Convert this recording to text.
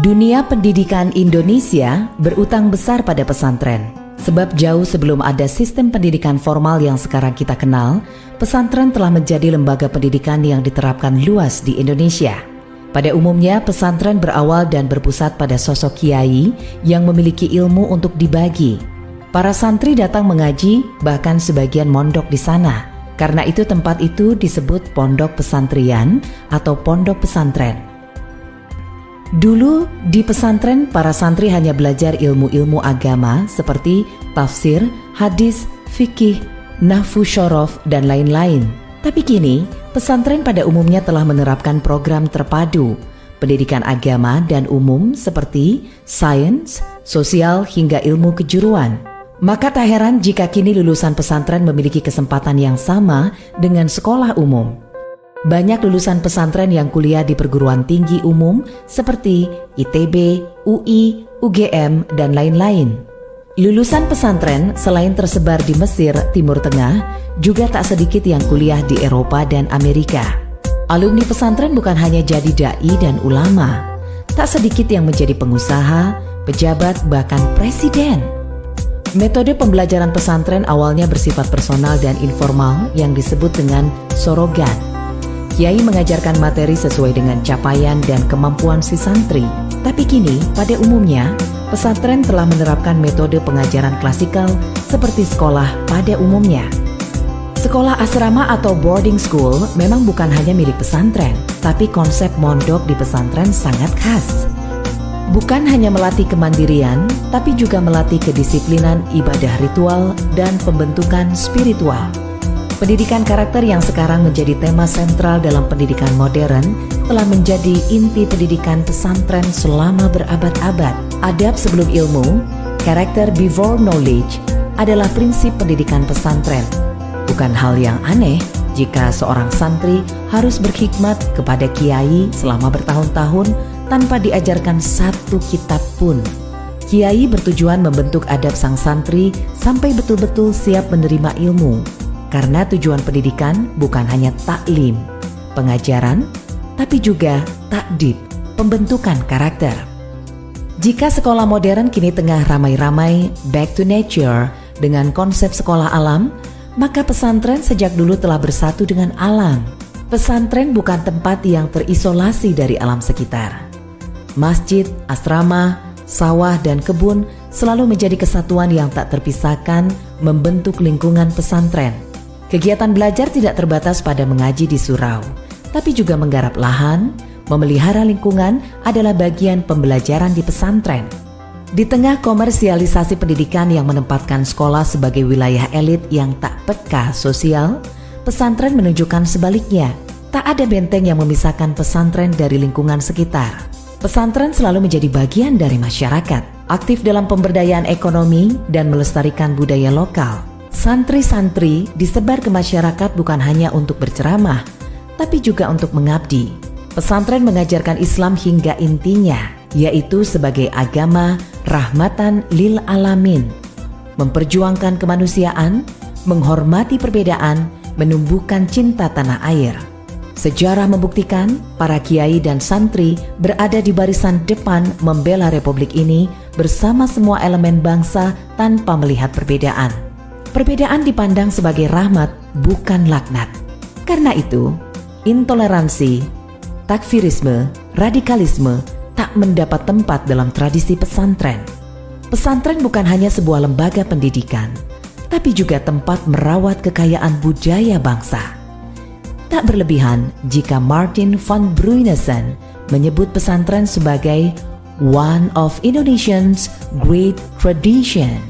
Dunia pendidikan Indonesia berutang besar pada pesantren. Sebab jauh sebelum ada sistem pendidikan formal yang sekarang kita kenal, pesantren telah menjadi lembaga pendidikan yang diterapkan luas di Indonesia. Pada umumnya, pesantren berawal dan berpusat pada sosok kiai yang memiliki ilmu untuk dibagi. Para santri datang mengaji, bahkan sebagian mondok di sana. Karena itu tempat itu disebut pondok pesantrian atau pondok pesantren. Dulu di pesantren para santri hanya belajar ilmu-ilmu agama seperti tafsir, hadis, fikih, nahwu syorof, dan lain-lain. Tapi kini pesantren pada umumnya telah menerapkan program terpadu pendidikan agama dan umum seperti sains, sosial, hingga ilmu kejuruan. Maka tak heran jika kini lulusan pesantren memiliki kesempatan yang sama dengan sekolah umum. Banyak lulusan pesantren yang kuliah di perguruan tinggi umum seperti ITB, UI, UGM, dan lain-lain. Lulusan pesantren selain tersebar di Mesir, Timur Tengah, juga tak sedikit yang kuliah di Eropa dan Amerika. Alumni pesantren bukan hanya jadi dai dan ulama, tak sedikit yang menjadi pengusaha, pejabat, bahkan presiden. Metode pembelajaran pesantren awalnya bersifat personal dan informal yang disebut dengan sorogan. Kiai mengajarkan materi sesuai dengan capaian dan kemampuan si santri. Tapi kini, pada umumnya, pesantren telah menerapkan metode pengajaran klasikal seperti sekolah pada umumnya. Sekolah asrama atau boarding school memang bukan hanya milik pesantren, tapi konsep mondok di pesantren sangat khas. Bukan hanya melatih kemandirian, tapi juga melatih kedisiplinan ibadah ritual dan pembentukan spiritual. Pendidikan karakter yang sekarang menjadi tema sentral dalam pendidikan modern telah menjadi inti pendidikan pesantren selama berabad-abad. Adab sebelum ilmu, character before knowledge adalah prinsip pendidikan pesantren. Bukan hal yang aneh jika seorang santri harus berkhidmat kepada kiai selama bertahun-tahun tanpa diajarkan satu kitab pun. Kiai bertujuan membentuk adab sang santri sampai betul-betul siap menerima ilmu. Karena tujuan pendidikan bukan hanya taklim, pengajaran, tapi juga takdib, pembentukan karakter. Jika sekolah modern kini tengah ramai-ramai back to nature dengan konsep sekolah alam, maka pesantren sejak dulu telah bersatu dengan alam. Pesantren bukan tempat yang terisolasi dari alam sekitar. Masjid, asrama, sawah, dan kebun selalu menjadi kesatuan yang tak terpisahkan membentuk lingkungan pesantren. Kegiatan belajar tidak terbatas pada mengaji di surau, tapi juga menggarap lahan, memelihara lingkungan adalah bagian pembelajaran di pesantren. Di tengah komersialisasi pendidikan yang menempatkan sekolah sebagai wilayah elit yang tak peka sosial, pesantren menunjukkan sebaliknya. Tak ada benteng yang memisahkan pesantren dari lingkungan sekitar. Pesantren selalu menjadi bagian dari masyarakat, aktif dalam pemberdayaan ekonomi dan melestarikan budaya lokal. Santri-santri disebar ke masyarakat bukan hanya untuk berceramah, tapi juga untuk mengabdi. Pesantren mengajarkan Islam hingga intinya, yaitu sebagai agama rahmatan lil alamin, memperjuangkan kemanusiaan, menghormati perbedaan, menumbuhkan cinta tanah air. Sejarah membuktikan para kiai dan santri berada di barisan depan membela republik ini bersama semua elemen bangsa tanpa melihat perbedaan. Perbedaan dipandang sebagai rahmat, bukan laknat. Karena itu, intoleransi, takfirisme, radikalisme tak mendapat tempat dalam tradisi pesantren. Pesantren bukan hanya sebuah lembaga pendidikan, tapi juga tempat merawat kekayaan budaya bangsa. Tak berlebihan jika Martin van Bruynesen menyebut pesantren sebagai one of Indonesia's great tradition.